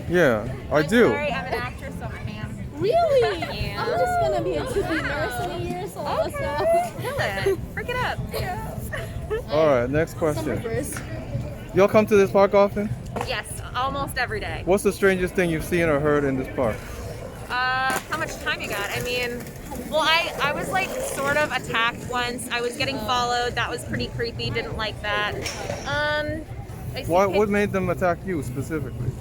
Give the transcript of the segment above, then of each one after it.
Yeah, I do. Sorry, I'm an actress, so I'm a ham. Really? Yeah. I'm just gonna be a 2B nurse in a year, so what's up? Kill it. Freak it up. All right, next Summer question. first. Y'all come to this park often? Yes, almost every day. What's the strangest thing you've seen or heard in this park? How much time you got? I mean, well, I was like sort of attacked once. I was getting followed. That was pretty creepy. Didn't like that. I see What made them attack you specifically?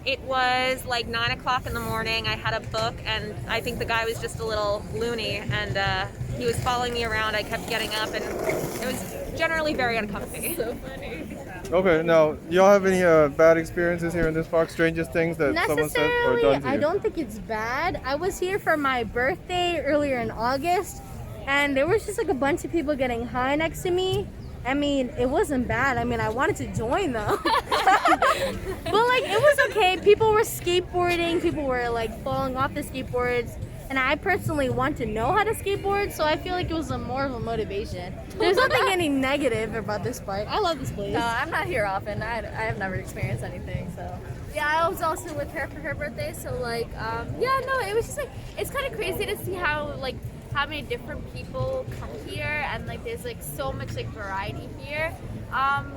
It was like 9 o'clock in the morning. I had a book, and I think the guy was just a little loony, and he was following me around. I kept getting up, and it was generally very uncomfy. So funny. Okay, now, y'all have any bad experiences here in this park? Strangest things that someone said or Necessarily, done to you? I don't think it's bad. I was here for my birthday earlier in August, and there was just like a bunch of people getting high next to me. I mean, it wasn't bad. I mean, I wanted to join though. But like, it was okay. People were skateboarding. People were like falling off the skateboards. And I personally want to know how to skateboard, so I feel like it was more of a motivation. There's nothing any negative about this park. I love this place. No, I'm not here often. I have never experienced anything, so. Yeah, I was also with her for her birthday, so like, yeah, no, it was just like, it's kind of crazy to see how many different people come here, and like there's like so much like variety here.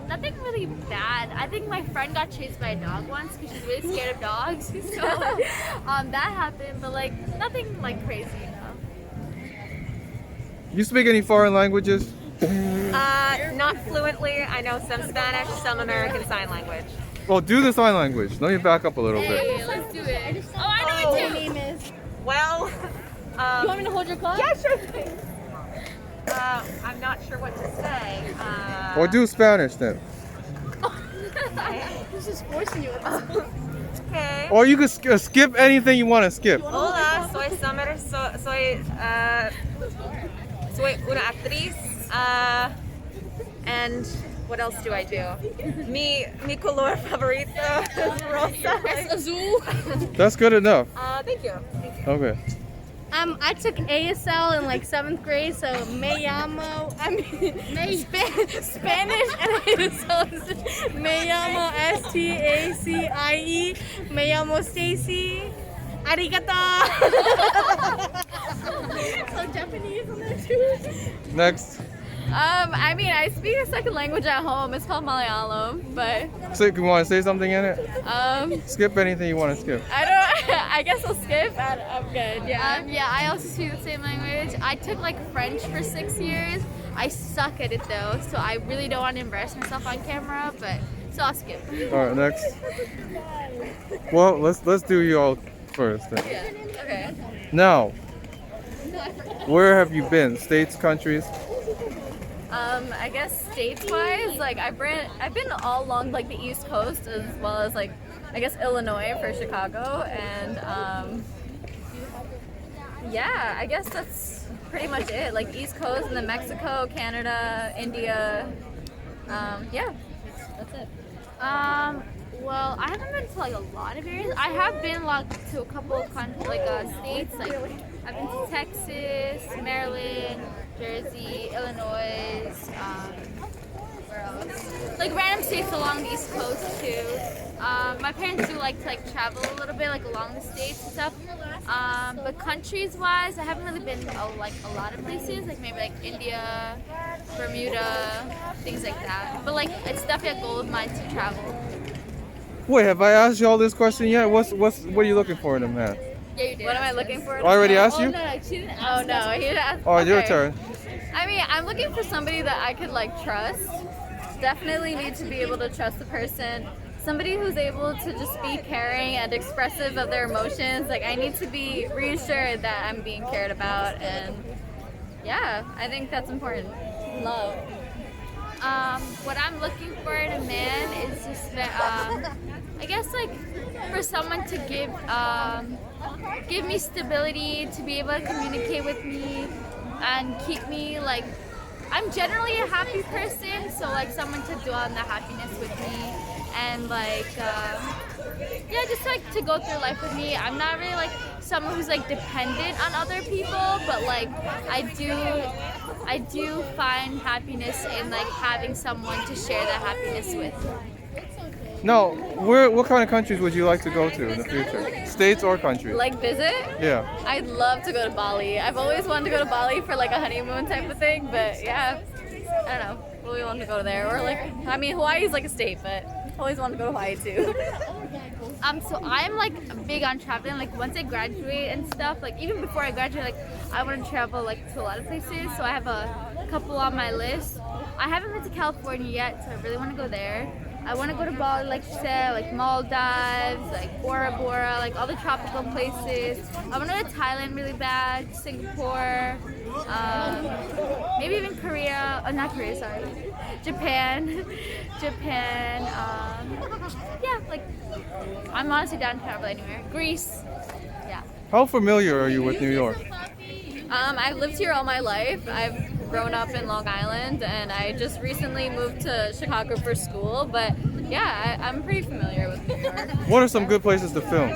Nothing really bad. I think my friend got chased by a dog once because she's really scared of dogs. So that happened, but like nothing like crazy, you know. You speak any foreign languages? Not fluently. I know some Spanish, some American Sign Language. Well, do the sign language. Let me back up a little bit. Hey, let's do it. Oh, I know My it too. name is. Well, You want me to hold your cup? yeah, sure thing. I'm not sure what to say. Or do Spanish then. This is forcing you. Okay. Or you could skip anything you want to skip. Hola, soy Summer. Soy una actriz. And what else do I do? Mi color favorito es rosa. Azul. That's good enough. Thank you. Okay. I took ASL in like 7th grade, so me llamo. I mean, Spanish and ASL is me llamo STACIE. Me llamo Stacie. Arigato. So Japanese in there too. Next. I mean, I speak a second language at home. It's called Malayalam, but So you want to say something in it? Skip anything you want to skip. I don't. I guess I'll skip. I'm good. Yeah. Yeah. I also speak the same language. I took like French for 6 years. I suck at it though, so I really don't want to embarrass myself on camera. But so I'll skip. All right, next. Well, let's do you all first then. Yeah. Okay. Now, where have you been? States, countries? I guess states-wise, like I've been all along like the East Coast as well as like I guess Illinois for Chicago, and yeah, I guess that's pretty much it. Like East Coast and then Mexico, Canada, India. Yeah, that's it. Well, I haven't been to like a lot of areas. I have been like to a couple of states. Like I've been to Texas, Maryland, Jersey, Illinois. Where else? Like random states along the East Coast too. My parents do like to travel a little bit like along the states and stuff. But countries-wise, I haven't really been a lot of places. Like maybe like India, Bermuda, things like that. But like it's definitely a goal of mine to travel. Wait, have I asked you all this question yet? What are you looking for in a man? Yeah, you did. What am I looking for? I already asked you? No, she didn't ask. Oh no, he didn't ask. Oh, your Okay. turn. I mean, I'm looking for somebody that I could trust. Definitely need to be able to trust the person. Somebody who's able to just be caring and expressive of their emotions. Like I need to be reassured that I'm being cared about, and yeah, I think that's important. Love. What I'm looking for in a man is just that, I guess for someone to give me stability, to be able to communicate with me and keep me I'm generally a happy person, so someone to dwell on the happiness with me and yeah, just to go through life with me. I'm not really someone who's dependent on other people, but I do find happiness in having someone to share that happiness with. No, what kind of countries would you like to go to in the future? States or countries? Like visit? Yeah. I'd love to go to Bali. I've always wanted to go to Bali for like a honeymoon type of thing, but yeah, I don't know. Really want to go there, or like, I mean, Hawaii is like a state, but I always want to go to Hawaii too. So I'm like big on traveling. Like once I graduate and stuff, like even before I graduate, like I want to travel like to a lot of places. So I have a couple on my list. I haven't been to California yet, so I really want to go there. I want to go to Bali, like you said, like Maldives, like Bora Bora, like all the tropical places. I want to go to Thailand really bad, Singapore, maybe even Korea. Not Korea, sorry. Japan. Yeah, like I'm honestly down to travel anywhere. Greece. Yeah. How familiar are you with New York? I've lived here all my life. I've grown up in Long Island, and I just recently moved to Chicago for school. But yeah, I'm pretty familiar with New York. What are some good places to film?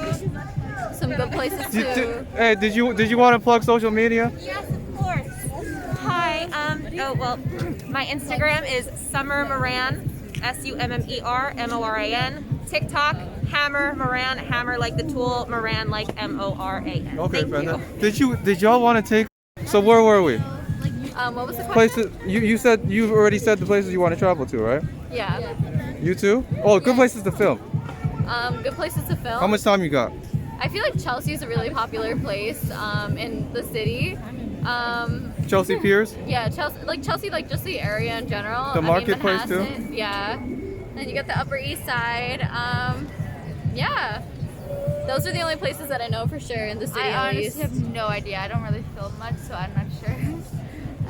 Some good places to. Hey, did you want to plug social media? Yes, of course. Hi. My Instagram is Summer Moran, SUMMERMORAN. TikTok, Hammer Moran, hammer like the tool, Moran like MORAN. Okay, Thank you. fantastic. Did y'all want to take? So where were we? What was the question? Places. You've already said the places you want to travel to, right? Yeah. You too? Oh, good places to film. Good places to film. How much time you got? I feel like Chelsea is a really popular place in the city. Chelsea Piers? Yeah, Chelsea, like just the area in general. The marketplace too? Yeah. Then you get the Upper East Side. Yeah. Those are the only places that I know for sure in the city. I at least. honestly have no idea. I don't really film much, so I'm not sure.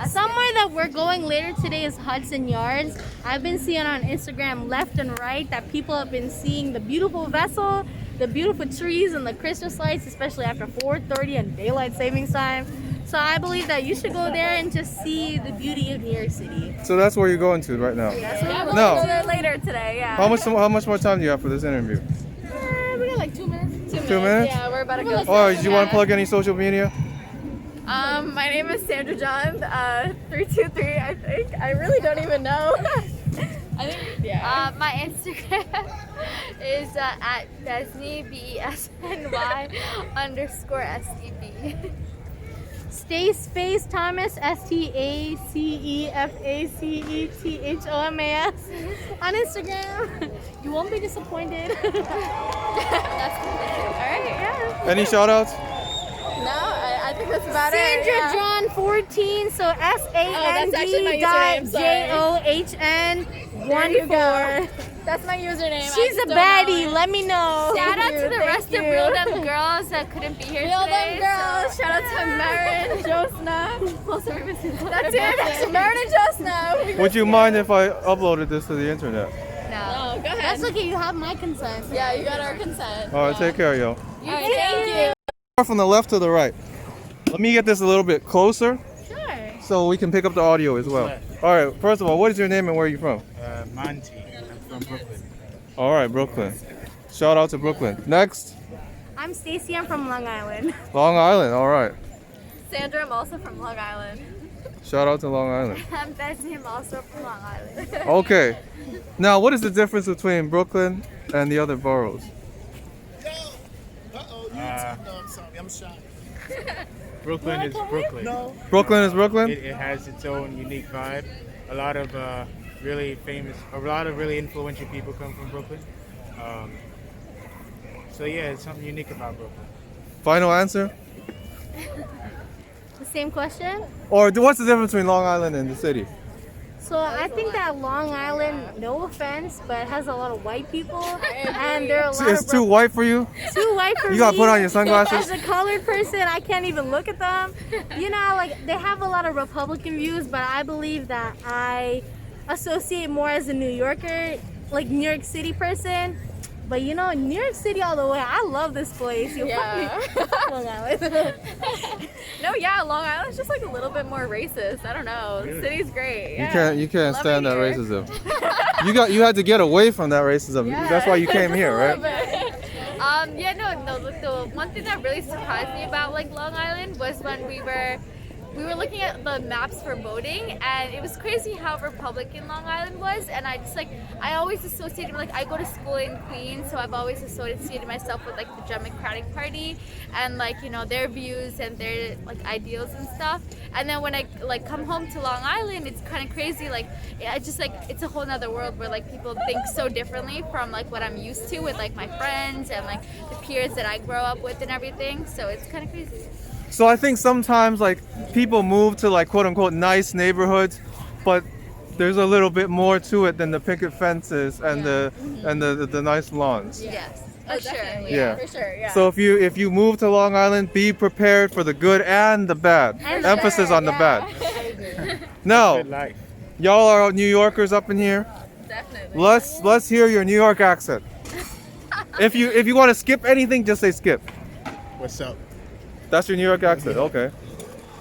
Somewhere that we're going later today is Hudson Yards. I've been seeing on Instagram left and right that people have been seeing the beautiful vessel, the beautiful trees, and the Christmas lights, especially after 4:30 and daylight savings time. So I believe that you should go there and just see the beauty of New York City. So that's where you're going to right now. Yeah, we'll No. go there later today. Yeah. How much more time do you have for this interview? We got like 2 minutes. 2 minutes? Yeah, we're about to go. Or do you want to plug any social media? My name is Sandra John, 323, I think. I really don't even know. I think, yeah. My Instagram is at besny, BESNY _SEB. Stay Space Thomas, STACEFACETHOMAS on Instagram. You won't be disappointed. That's cool. All right, yeah. Any shout outs? No, I think that's about Sandra it. Yeah. John 14, so actually my username, SAND.JOHN14. That's my username. She's a baddie, let me know. Shout out to the Thank rest you. of Real Them Girls that couldn't be here Real today. them girls. Shout out to Marin, Josna. That's it. That's Marin and Josna. Would you mind if I uploaded this to the internet? No. Oh, go ahead. That's okay, you have my consent. Yeah, you got our consent. All right, take care, yo. You too. Thank you. From the left to the right. Let me get this a little bit closer. Sure. So we can pick up the audio as well. All right, first of all, what is your name and where are you from? Monte. I'm from Brooklyn. All right, Brooklyn. Shout out to Brooklyn. Next, I'm Stacie, I'm from Long Island. Long Island. All right. Sandra, I'm also from Long Island. Shout out to Long Island. I'm Besny, I'm also from Long Island. Okay. Now, what is the difference between Brooklyn and the other boroughs? Brooklyn is Brooklyn. Brooklyn is Brooklyn? It has its own unique vibe. A lot of really influential people come from Brooklyn. So yeah, it's something unique about Brooklyn. Final answer? The same question? Or what's the difference between Long Island and the city? So I think that Long Island, no offense, but has a lot of white people, and there are a lot It's of too white for you? too white for me. You gotta put on your sunglasses? As a colored person, I can't even look at them. You know, like they have a lot of Republican views, but I believe that I associate more as a New Yorker, like New York City person. But you know, New York City all the way. I love this place. Yeah. Long Island. No, yeah, Long Island's just like a little bit more racist. I don't know. The city's great. Yeah. You can't Love stand it that here. racism. You had to get away from that racism. Yeah. That's why you came here, A right? little bit. The one thing that really surprised me about like Long Island was when we were we were looking at the maps for voting, and it was crazy how Republican Long Island was. And I just like, I always associated, like, I go to school in Queens, so I've always associated myself with like the Democratic Party and like, you know, their views and their like ideals and stuff. And then when I like come home to Long Island, it's kind of crazy. Like, I just like, it's a whole nother world where like people think so differently from like what I'm used to with like my friends and like the peers that I grow up with and everything. So it's kind of crazy. So I think sometimes like people move to like quote unquote nice neighborhoods, but there's a little bit more to it than the picket fences and the nice lawns. Yes, Oh, for sure. definitely. Yeah. For sure, yeah. So if you move to Long Island, be prepared for the good and the bad. And the Emphasis bad, on the yeah. bad. Now, Good life. y'all are New Yorkers up in here. Definitely. Let's hear your New York accent. If you want to skip anything, just say skip. What's up? That's your New York accent. Okay.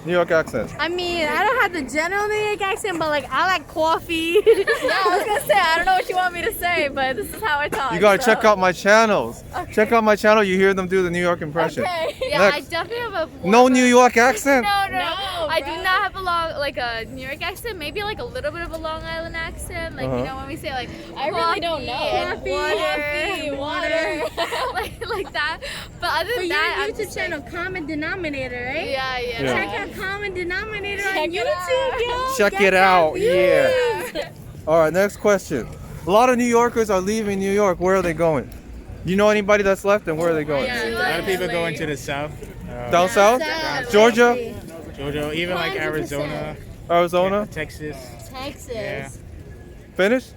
New York accent. I mean, I don't have the general New York accent, but like I like coffee. Yeah, I was gonna say, I don't know what you want me to say, but this is how I talk. You gotta so. check out my channels. Check out my channel. You hear them do the New York impression. Okay. Yeah, Next. I definitely have a No New York accent. No, No, I do bro. not have a long, like a New York accent. Maybe like a little bit of a Long Island accent. Like, you know, when we say like, I really don't know. and Coffee, water. like that. But other For than your that, I'm YouTube just channel, Common Denominator, right? yeah. Check out Common Denominator on Check it YouTube, yo. Check Get it that out. views. Yeah. All right. Next question. A lot of New Yorkers are leaving New York. Where are they going? You know anybody that's left, and where are they going? A lot of people going to the south. Down south? South. Georgia? Georgia, even like 100%. Arizona, Arizona? Texas. Texas. Yeah. Finish?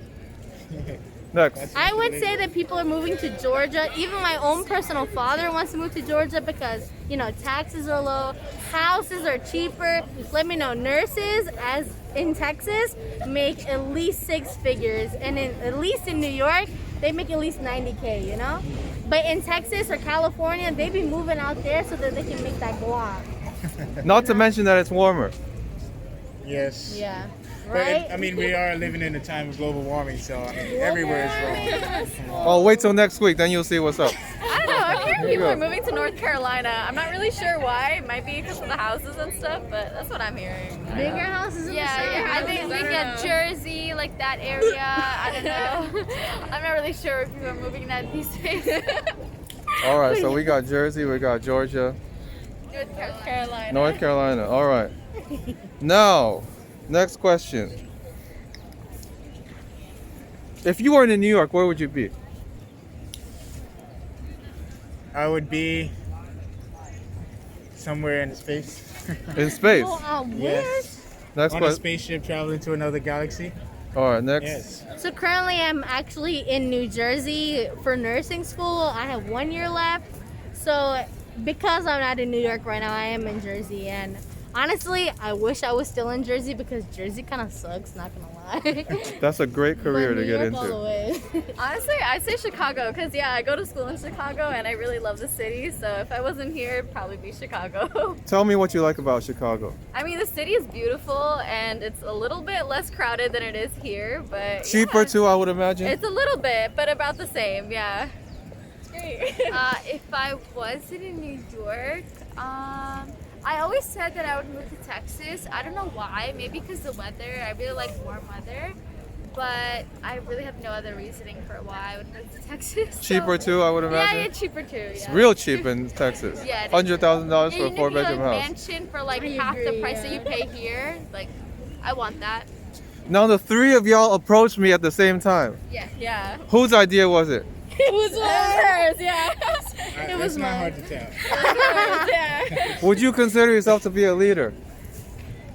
Next. I would say that people are moving to Georgia. Even my own personal father wants to move to Georgia because, you know, taxes are low, houses are cheaper. Let me know, nurses, as in Texas, make at least 6 figures. And at least in New York, they make at least 90K, you know? But in Texas or California, they be moving out there so that they can make that guap. Not to mention that it's warmer. Yes. Yeah. But Right? I mean, we are living in a time of global warming, so I mean, everywhere is wrong. Oh, wait till next week, then you'll see what's up. I don't know. I'm hearing you people go. are moving to North Carolina. I'm not really sure why. It might be because of the houses and stuff, but that's what I'm hearing. Bigger houses in the Yeah, city. I think we get Jersey, like that area. I don't know. I'm not really sure if people are moving that these days. All right, so we got Jersey, we got Georgia, North Carolina. North Carolina. All right. Now, next question. If you weren't in New York, where would you be? I would be somewhere in space. In space. Oh, where? Yes. Next On a question. spaceship traveling to another galaxy. All right, next. Yes. So currently I'm actually in New Jersey for nursing school. I have 1 year left. So because I'm not in New York right now, I am in Jersey. And honestly, I wish I was still in Jersey because Jersey kind of sucks, not gonna lie. That's a great career But to New get York all the into. way. Honestly, I'd say Chicago because, yeah, I go to school in Chicago and I really love the city. So if I wasn't here, it'd probably be Chicago. Tell me what you like about Chicago. I mean, the city is beautiful and it's a little bit less crowded than it is here, but Cheaper yeah, too, I would imagine. It's a little bit, but about the same, yeah. It's great. If I wasn't in New York, I always said that I would move to Texas. I don't know why. Maybe because the weather. I really like warm weather. But I really have no other reasoning for why I would move to Texas. So- Cheaper too, I would Yeah, imagine. yeah, cheaper too. It's Yeah. real cheap in Texas. Yeah, it is. $100,000 for Yeah, a you can 4-bedroom get a house. mansion for like I half the agree, price that yeah. you pay here. Like, I want that. Now the 3 of y'all approached me at the same time. Yeah. Whose idea was it? It was hers, yeah. It was not mine. hard to tell. Yeah. Would you consider yourself to be a leader?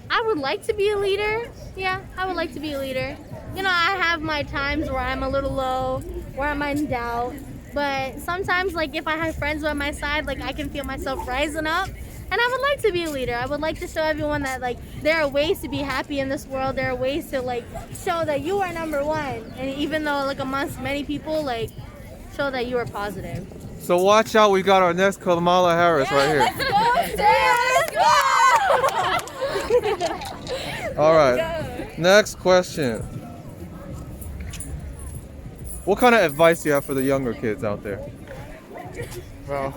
I would like to be a leader. Yeah, I would like to be a leader. You know, I have my times where I'm a little low, where I'm in doubt. But sometimes, like, if I have friends by my side, like, I can feel myself rising up. And I would like to be a leader. I would like to show everyone that, like, there are ways to be happy in this world. There are ways to, like, show that you are number one. And even though, like, amongst many people, like, show that you are positive. So watch out, we got our next Kamala Harris right here. All right. Next question. What kind of advice do you have for the younger kids out there? Well,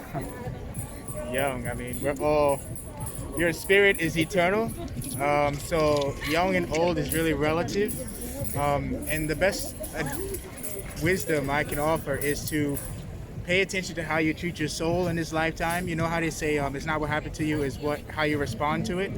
young. I mean, we're all your spirit is eternal. So young and old is really relative. And the best wisdom I can offer is to pay attention to how you treat your soul in this lifetime. You know how they say it's not what happened to you, is how you respond to it.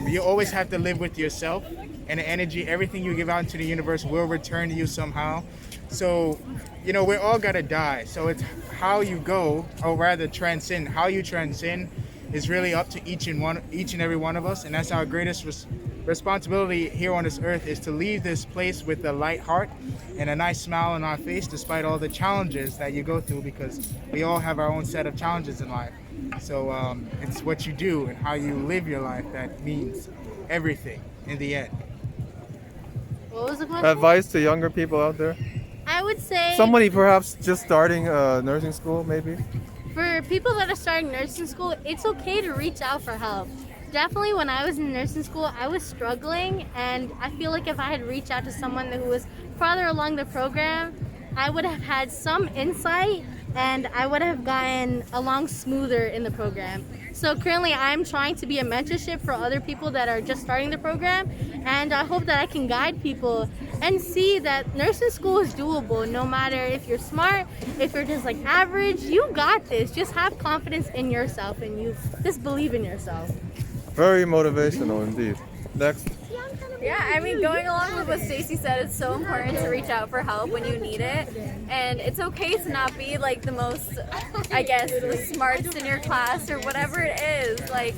You always have to live with yourself, and the energy, everything you give out into the universe will return to you somehow. So, we're all gonna die. So it's how you go, or rather transcend. How you transcend is really up to each and every one of us, and that's our greatest responsibility here on this earth, is to leave this place with a light heart and a nice smile on our face, despite all the challenges that you go through, because we all have our own set of challenges in life. So it's what you do and how you live your life that means everything in the end. What was the question? Advice to younger people out there? I would say Somebody perhaps just starting nursing school, maybe? for people that are starting nursing school, it's okay to reach out for help. Definitely when I was in nursing school, I was struggling, and I feel like if I had reached out to someone who was farther along the program, I would have had some insight and I would have gotten along smoother in the program. So currently I'm trying to be a mentorship for other people that are just starting the program, and I hope that I can guide people and see that nursing school is doable. No matter if you're smart, if you're just like average, you got this. Just have confidence in yourself and you just believe in yourself. Very motivational indeed. Next. Yeah, I mean, going along with what Stacie said, it's so important to reach out for help when you need it. And it's okay to not be like the most, I guess, the smartest in your class or whatever it is. Like,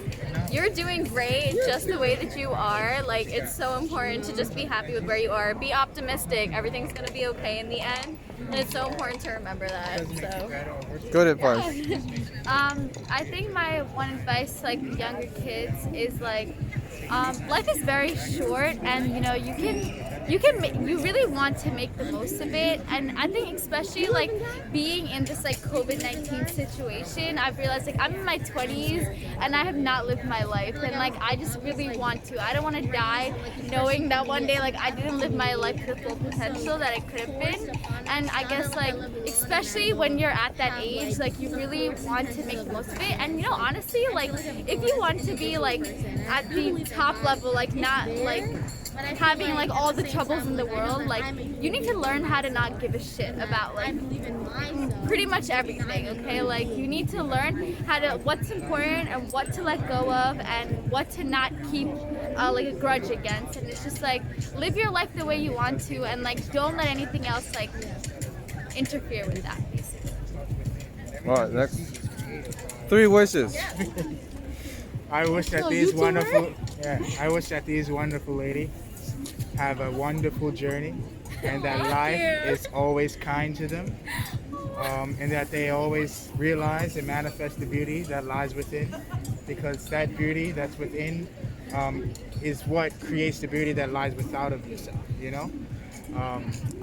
you're doing great just the way that you are. Like, it's so important to just be happy with where you are. Be optimistic. Everything's going to be okay in the end. And it's so important to remember that. So. Good advice. I think my one advice to like younger kids is like life is very short, and you really want to make the most of it. And I think especially like being in this like COVID-19 situation, I've realized like I'm in my 20s and I have not lived my life, and like I just really want to. I don't want to die knowing that one day like I didn't live my life to the full potential that it could have been. And I guess like especially when you're at that age, like you really want to make the most of it. And honestly, like if you want to be like at the top level, like not like having like all the troubles in the world, like you need to learn how to not give a shit about like pretty much everything. Okay, like you need to learn how to what's important and what to let go of and what to not keep like a grudge against. And it's just like live your life the way you want to, and like don't let anything else like interfere with that, basically. All right, next. 3 wishes. I wish that I wish that these wonderful ladies have a wonderful journey, and that life is always kind to them, and that they always realize and manifest the beauty that lies within, because that beauty that's within is what creates the beauty that lies without of yourself,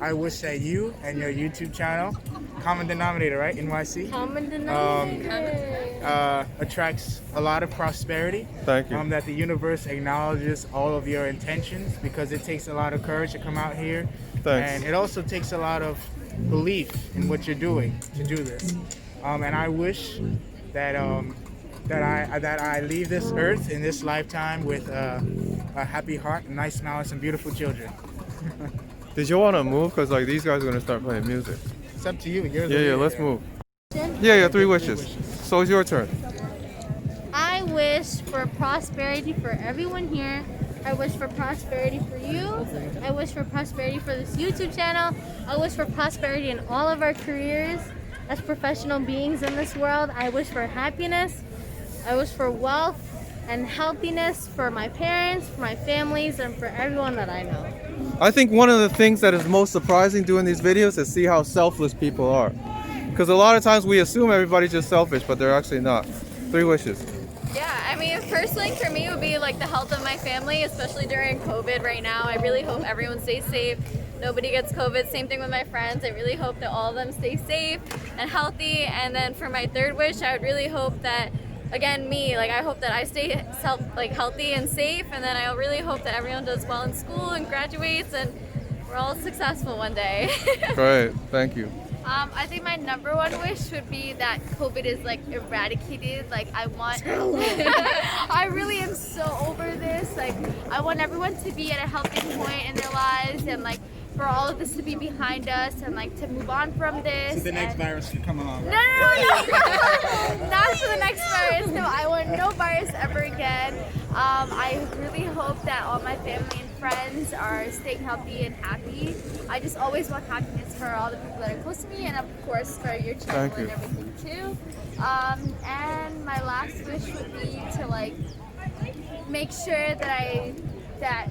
I wish that you and your YouTube channel, common denominator, right? NYC. Common denominator. Attracts a lot of prosperity. Thank you. That the universe acknowledges all of your intentions, because it takes a lot of courage to come out here. Thanks. And it also takes a lot of belief in what you're doing to do this. And I wish that that I leave this earth in this lifetime with a happy heart, a nice smile, and some beautiful children. Did you want to move? Because like these guys are going to start playing music. It's up to you. You're the Yeah, leader. let's move. Yeah, 3 wishes. So it's your turn. I wish for prosperity for everyone here. I wish for prosperity for you. I wish for prosperity for this YouTube channel. I wish for prosperity in all of our careers as professional beings in this world. I wish for happiness. I wish for wealth and healthiness for my parents, for my families, and for everyone that I know. I think one of the things that is most surprising doing these videos is see how selfless people are. Because a lot of times we assume everybody's just selfish, but they're actually not. 3 wishes. Yeah, I mean, personally for me it would be like the health of my family, especially during COVID right now. I really hope everyone stays safe. Nobody gets COVID. Same thing with my friends. I really hope that all of them stay safe and healthy. And then for my 3rd wish, I would really hope that, again, I hope that I stay healthy and safe, and then I really hope that everyone does well in school and graduates, and we're all successful one day. Great, thank you. I think my number one wish would be that COVID is like eradicated. Like I really am so over this. Like I want everyone to be at a healthy point in their lives and like for all of this to be behind us and like to move on from this. So the next virus can come along, No, right? no, not for the next virus. No, I want no virus ever again. I really hope that all my family and friends are staying healthy and happy. I just always want happiness for all the people that are close to me, and of course for your channel Thank you. and everything too. And my last wish would be to like make sure that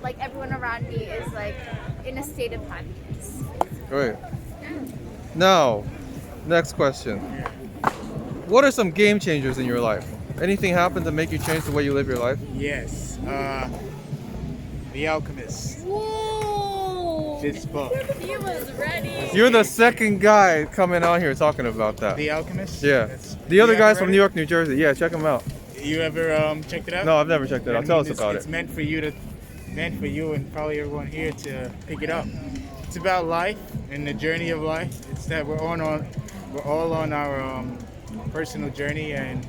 like everyone around me is like in a state of happiness. Great. Now, next question. What are some game changers in your life? Anything happen to make you change the way you live your life? Yes. The Alchemist. Whoa! This book. He was ready. You're the second guy coming on here talking about that. The Alchemist? Yeah. That's- The other you guy's ever from read New York, New Jersey. Yeah, check him out. it? You ever checked it out? No, I've never checked it out. Tell us about It's it. meant for you and probably everyone here to pick it up. It's about life and the journey of life. It's that we're all on our personal journey, and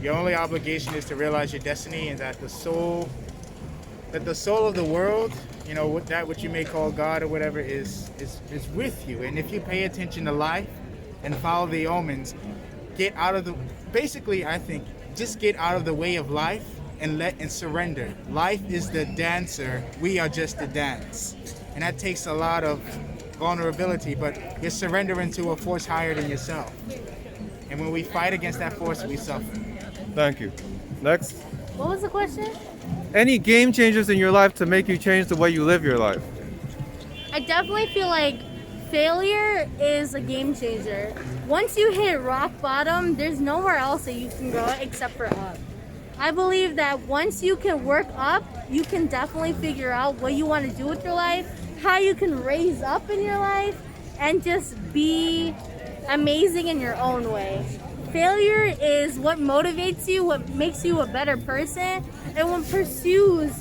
your only obligation is to realize your destiny, and that the soul of the world, you know, what you may call God or whatever, is with you. And if you pay attention to life and follow the omens, I think just get out of the way of life and surrender. Life is the dancer. We are just the dance. And that takes a lot of vulnerability, but you're surrendering to a force higher than yourself. And when we fight against that force, we suffer. Thank you. Next. What was the question? Any game changers in your life to make you change the way you live your life? I definitely feel like failure is a game changer. Once you hit rock bottom, there's nowhere else that you can go except for up. I believe that once you can work up, you can definitely figure out what you want to do with your life, how you can raise up in your life, and just be amazing in your own way. Failure is what motivates you, what makes you a better person, and what pursues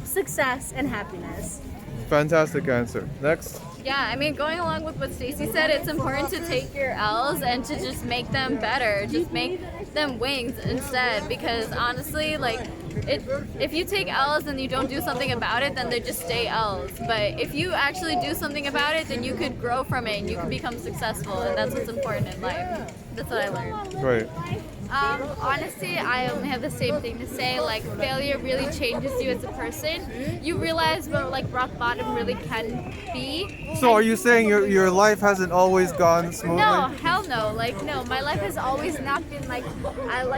success and happiness. Fantastic answer. Next. Yeah, I mean, going along with what Stacie said, it's important to take your L's and to just make them better. Just make them wings instead, because honestly, like, if you take L's and you don't do something about it, then they just stay L's. But if you actually do something about it, then you could grow from it and you can become successful, and that's what's important in life. That's what I learned. Great. Honestly, I only have the same thing to say. Like, failure really changes you as a person. You realize what like rock bottom really can be. So are you saying your life hasn't always gone smoothly? No, hell no. Like, no, my life has always not been like,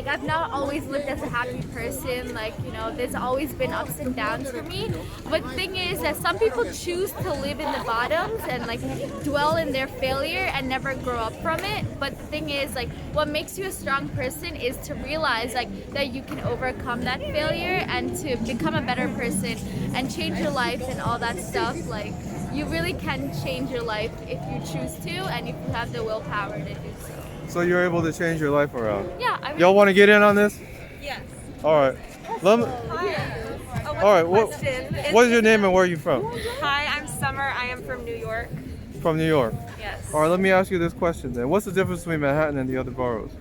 I've not always lived as a happy person. Like, you know, there's always been ups and downs for me. But the thing is that some people choose to live in the bottoms and like dwell in their failure and never grow up from it. But the thing is, like, what makes you a strong person is to realize like that you can overcome that failure and to become a better person and change your life and all that stuff. Like, you really can change your life if you choose to and if you have the willpower to do so. So you're able to change your life around. Yeah, I mean, Y'all want to get in on this? Yes. All right. Let me, Hi. Oh, what's all right. the What, question? what is your name and where are you from? Hi, I'm Summer. I am from New York. From New York. Yes. All right. Let me ask you this question then. What's the difference between Manhattan and the other boroughs?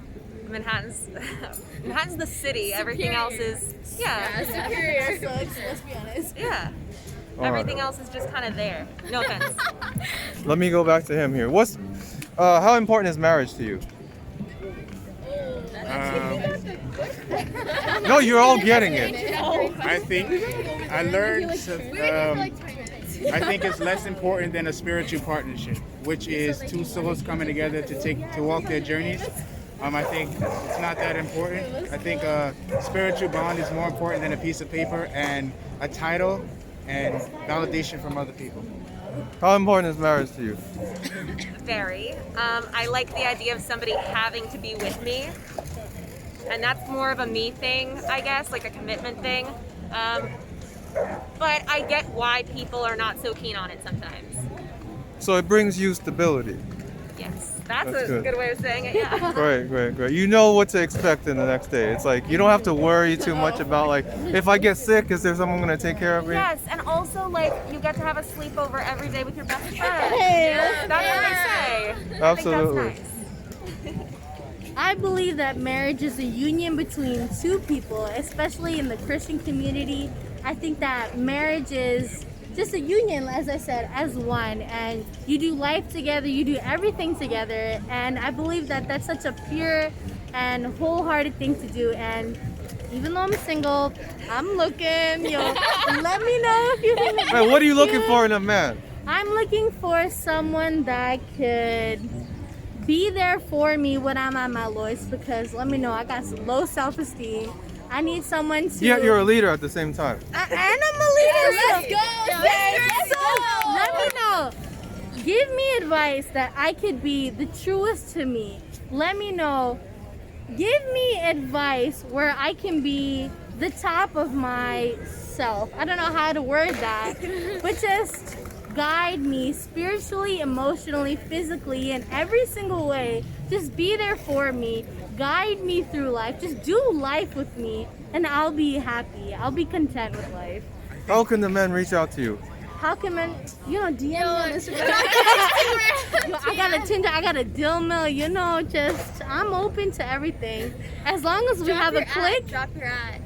Manhattan's the city. Everything else is Superior. Let's be honest. yeah. All right. Everything else is just kind of there. No offense. Let me go back to him here. How important is marriage to you? No, you're all getting it. I think I learned. I think it's less important than a spiritual partnership, which is two souls coming together to walk their journeys. I think it's not that important. I think a spiritual bond is more important than a piece of paper and a title and validation from other people. How important is marriage to you? Very. I like the idea of somebody having to be with me. And that's more of a me thing, I guess, like a commitment thing. But I get why people are not so keen on it sometimes. So it brings you stability. Yes, that's That's a good. good way of saying it, yeah. Great. You know what to expect in the next day. It's like you don't have to worry too much about like if I get sick, is there someone going to take care of me? Yes, and also like you get to have a sleepover every day with your best friend. Hey, That's what they say. Absolutely. I think that's nice. I believe that marriage is a union between two people, especially in the Christian community. I think that marriage is just a union, as I said, as one, and you do life together, you do everything together, and I believe that that's such a pure and wholehearted thing to do. And even though I'm single, I'm looking, let me know if you think Hey, what are you looking for in a man? I'm looking for someone that could be there for me when I'm at my lowest, because let me know, I got some low self-esteem. I need someone to. Yet you're a leader at the same time. And I'm a leader. Let's go. Let me know. Give me advice that I could be the truest to me. Let me know. Give me advice where I can be the top of myself. I don't know how to word that, but just guide me spiritually, emotionally, physically, in every single way. Just be there for me. Guide me through life. Just do life with me, and I'll be happy. I'll be content with life. How can the men reach out to you? How can man, DM me on Instagram. I got a Tinder, I got a deal mill, just I'm open to everything. As long as we have a click. Drop your ad.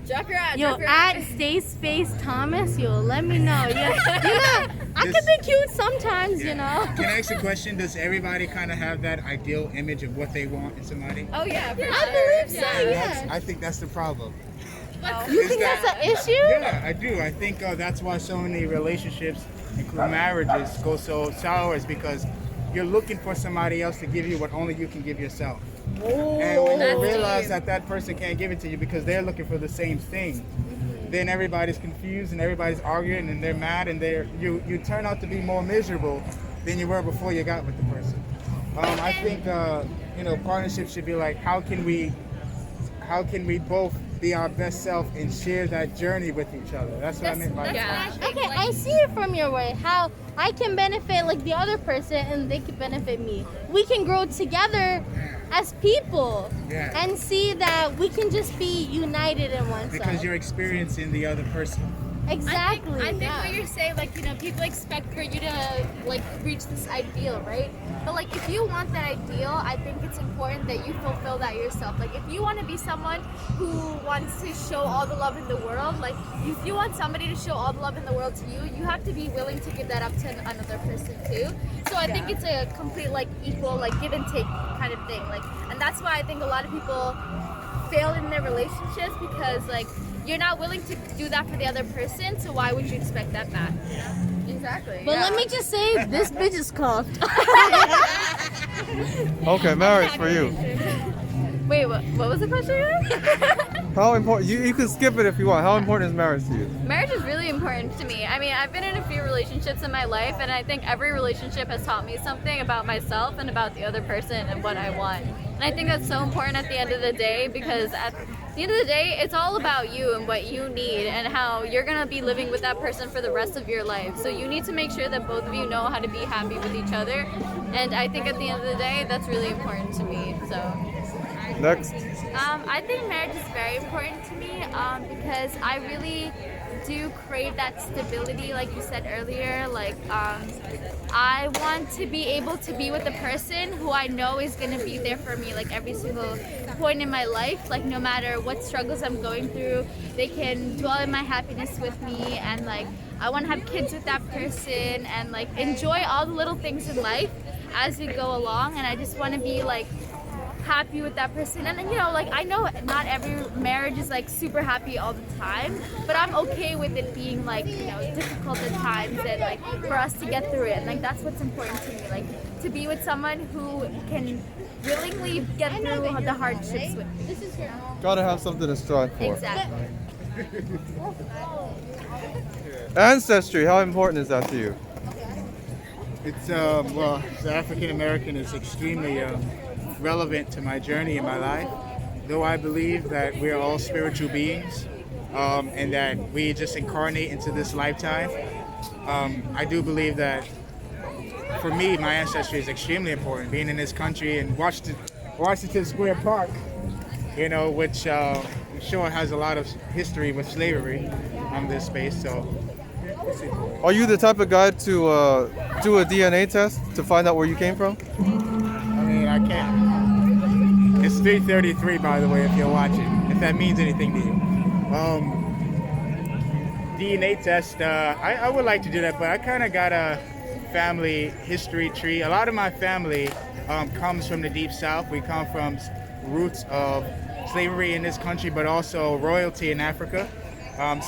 At Stace Thomas, let me know. I could be cute sometimes, Can I ask a question? Does everybody kind of have that ideal image of what they want in somebody? Oh yeah, for I sure. believe so, yeah. I think that's the problem. You think that's an issue? Yeah, I do. I think that's why so many relationships, including marriages, go so sour, is because you're looking for somebody else to give you what only you can give yourself. And when you realize that that person can't give it to you because they're looking for the same thing, then everybody's confused and everybody's arguing and they're mad and you turn out to be more miserable than you were before you got with the person. I think partnerships should be like, how can we both be our best self and share that journey with each other? That's what I meant by that. Okay, I see it from your way. How I can benefit like the other person and they can benefit me. We can grow together as people and see that we can just be united in one side. Because you're experiencing the other person. Exactly. I think what you're saying, people expect for you to reach this ideal, right? But if you want that ideal, I think it's important that you fulfill that yourself. If you want to be someone who wants to show all the love in the world, if you want somebody to show all the love in the world to you, you have to be willing to give that up to another person too. So I think it's a complete equal give and take kind of thing. And that's why I think a lot of people fail in their relationships, because you're not willing to do that for the other person, so why would you expect that back? Exactly. But let me just say, this bitch is cuffed. Okay, marriage for you. Wait, what was the question again? How important? You can skip it if you want. How important is marriage to you? Marriage is really important to me. I mean, I've been in a few relationships in my life, and I think every relationship has taught me something about myself and about the other person and what I want. And I think that's so important at the end of the day, because at the end of the day, it's all about you and what you need and how you're going to be living with that person for the rest of your life. So you need to make sure that both of you know how to be happy with each other. And I think at the end of the day, that's really important to me. So Next. I think marriage is very important to me because I really do crave that stability, like you said earlier. I want to be able to be with a person who I know is going to be there for me every single point in my life. No matter what struggles I'm going through, they can dwell in my happiness with me, and I want to have kids with that person and enjoy all the little things in life as we go along. And I just want to be happy with that person. And I know not every marriage is super happy all the time, but I'm okay with it being difficult at times, and for us to get through it. And that's what's important to me, to be with someone who can willingly get through the hardships with me. Gotta have something to strive for. Exactly. Ancestry, how important is that to you? It's as African American, is extremely relevant to my journey in my life. Though I believe that we are all spiritual beings, and that we just incarnate into this lifetime, I do believe that for me, my ancestry is extremely important. Being in this country and Washington Square Park, which I'm sure has a lot of history with slavery on this space. So Are you the type of guy to do a DNA test to find out where you came from? I mean, I can't. It's 3:33, by the way, if you're watching. If that means anything to you. DNA test. I would like to do that, but I kind of got a family history tree. A lot of my family comes from the deep south. We come from roots of slavery in this country, but also royalty in Africa.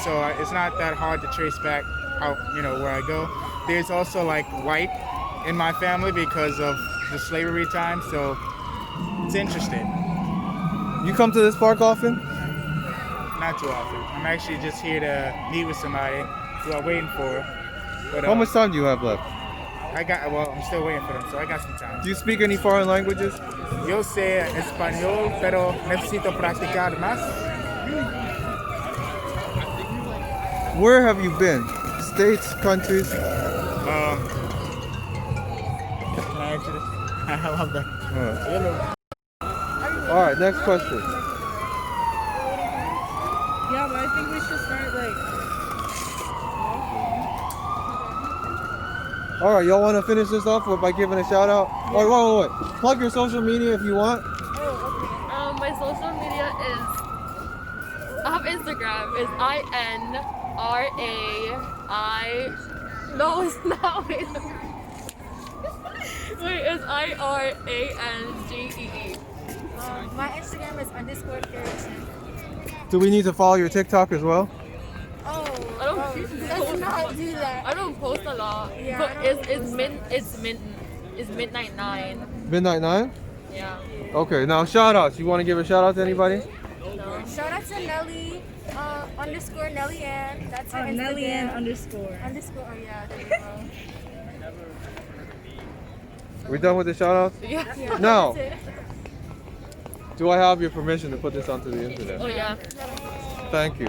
So it's not that hard to trace back how, where I go. There's also like white in my family because of the slavery time, so it's interesting. You come to this park often? Not too often. I'm actually just here to meet with somebody who I'm waiting for. But How much time do you have left? I'm still waiting for them, so I got some time. Do you speak any foreign languages? Yo sé español, pero necesito practicar más. Where have you been? States, countries? Can I answer this? I love that. All right, next question. Yeah, but I think we should start All right, y'all want to finish this off by giving a shout out? Yeah. Wait. Plug your social media if you want. My social media is, I have Instagram, is no, it's not, wait, it's IRANGEE. My Instagram is _Carrington. Do we need to follow your TikTok as well? Let's not do that. I don't post a lot, Yeah, but it's midnight 9. Midnight 9? Yeah. Okay, now shout outs. You want to give a shout out to anybody? Shout out to Nelly _ Nelly Ann. That's her Instagram. Nelly Ann _. Underscore. Oh yeah, there you go. We done with the shout outs? Yeah, Now, that's it. do I have your permission to put this onto the internet? Oh yeah. Thank you.